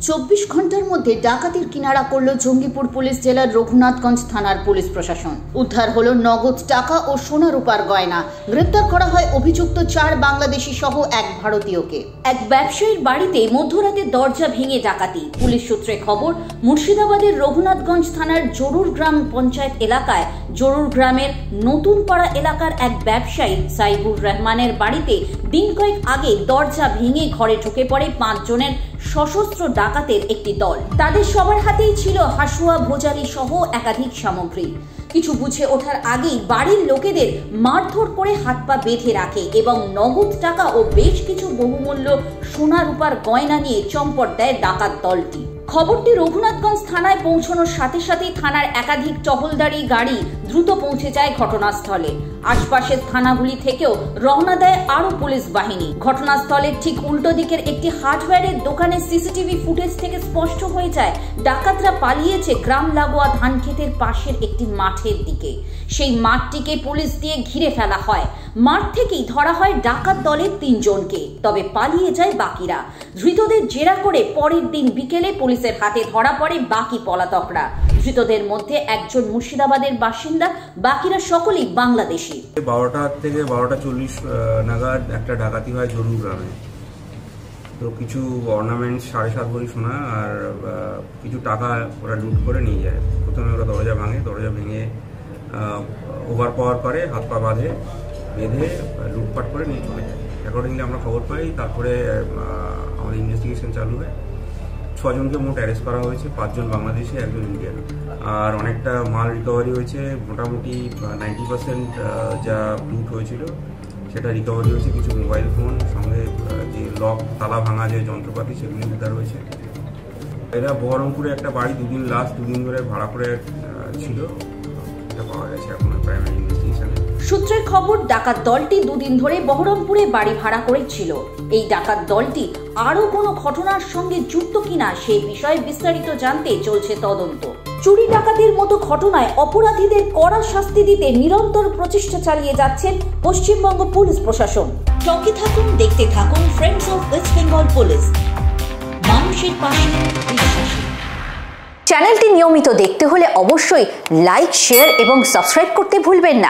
24 ঘন্টার মধ্যে ডাকাতির কিনারা করল জঙ্গিপুর পুলিশ জেলার রঘুনাথগঞ্জ থানার পুলিশ প্রশাসন। উদ্ধার হলো নগদ টাকা ও সোনা রূপার গয়না। গ্রেপ্তার করা হয় অভিযুক্ত 4 বাংলাদেশি সহ এক ভারতীয়কে। এক ব্যবসায়ীর বাড়িতে মধ্যরাতে দরজা ভেঙে ডাকাতি। পুলিশ সূত্রে খবর, মুর্শিদাবাদের রঘুনাথগঞ্জ থানার জরুর গ্রাম পঞ্চায়েত এলাকায় জরুর গ্রামের নতুন পাড়া এলাকার এক ব্যবসায়ী সাইবুর রহমানের বাড়িতে দিন কয়েক আগে দরজা ভেঙে ঘরে ঢুকে পড়ে 5 জনের সশস্ত্র ডাকাতের একটি দল। তাদের সবার হাতেই ছিল হাসুয়া, ভোজালি সহ একাধিক সামগ্রী। কিছু বুঝে ওঠার আগেই বাড়ির লোকেদের মারধর করে হাত পা বেঁধে রাখে এবং নগদ টাকা ও বেশ কিছু বহুমূল্য সোনা রূপার গয়না নিয়ে চম্পট দেয় ডাকাত দলটি। খবরটি রঘুনাথগঞ্জ থানায় পৌঁছানোর সাথে সাথেই থানার একাধিক টহলদারি গাড়ি দ্রুত পৌঁছে যায় ঘটনাস্থলে। আশপাশের থানাগুলি থেকেও রওনা দেয় আরো পুলিশ বাহিনী। ঘটনাস্থলের ঠিক উল্টো দিকের একটি হার্ডওয়্যারের দোকানের সিসিটিভি ফুটেজ থেকে স্পষ্ট হয়ে যায় ডাকাতরা পালিয়েছে গ্রাম লাগোয়া ধান ক্ষেতের পাশের একটি মাঠের দিকে। সেই মাঠটিকে পুলিশ দিয়ে ঘিরে ফেলা হয়। মাঠ থেকেই ধরা হয় ডাকাত দলের 3 জনকে, তবে পালিয়ে যায় বাকিরা। ধৃতদের জেরা করে পরের দিন বিকেলে পুলিশের হাতে ধরা পড়ে বাকি পলাতকরা। ধৃতদের মধ্যে একজন মুর্শিদাবাদের বাসিন্দা, বাকিরা সকলেই বাংলাদেশি। 12টা থেকে 12:40 নাগাদ একটা ডাকাতি হয় জরুর গ্রামে। তো কিছু অর্নামেন্টস 7.5 ভরি সোনা আর কিছু টাকা ওরা লুট করে নিয়ে যায়। প্রথমে ওরা দরজা ভাঙে, দরজা ভেঙে ওভার পাওয়ার পরে হাত পা বেঁধে লুটপাট করে নিয়ে চলে যায়। অ্যাকর্ডিংলি আমরা খবর পাই, তারপরে আমাদের ইনভেস্টিগেশন চালু হয়। 6 জনকে মোট অ্যারেস্ট করা হয়েছে, 5 জন বাংলাদেশি, 1 জন ইন্ডিয়ান। আর অনেকটা মাল রিকভারি হয়েছে, মোটামুটি 90% যা লুট হয়েছিল সেটা রিকভারি হয়েছে। কিছু মোবাইল ফোন, সঙ্গে যে লক তালা ভাঙা যে যন্ত্রপাতি সেগুলি উদ্ধার হয়েছে। এরা বহরমপুরে একটা বাড়ি 2 দিন ধরে ভাড়া করে ছিল, এটা পাওয়া গেছে এখন প্রাইমারি ইনভেস্টিগেশনে। সূত্রের খবর, ডাকাত দলটি 2 দিন ধরে বহরমপুরে বাড়ি ভাড়া করেছিল। এই ডাকাত দলটি আরো কোনো ঘটনার সঙ্গে যুক্ত কিনা সেই বিষয়ে বিস্তারিত জানতে চলছে তদন্ত। চুরি ডাকাতির মতো ঘটনায় অপরাধীদের কড়া শাস্তি দিতে নিরন্তর প্রচেষ্টা চালিয়ে যাচ্ছেন পশ্চিমবঙ্গ পুলিশ প্রশাসন। সঙ্গে থাকুন, দেখতে থাকুন friends of West Bengal police, মানুষের পাশে বিশ্বাসী। চ্যানেলটি নিয়মিত দেখতে হলে অবশ্যই লাইক, শেয়ার এবং সাবস্ক্রাইব করতে ভুলবেন না।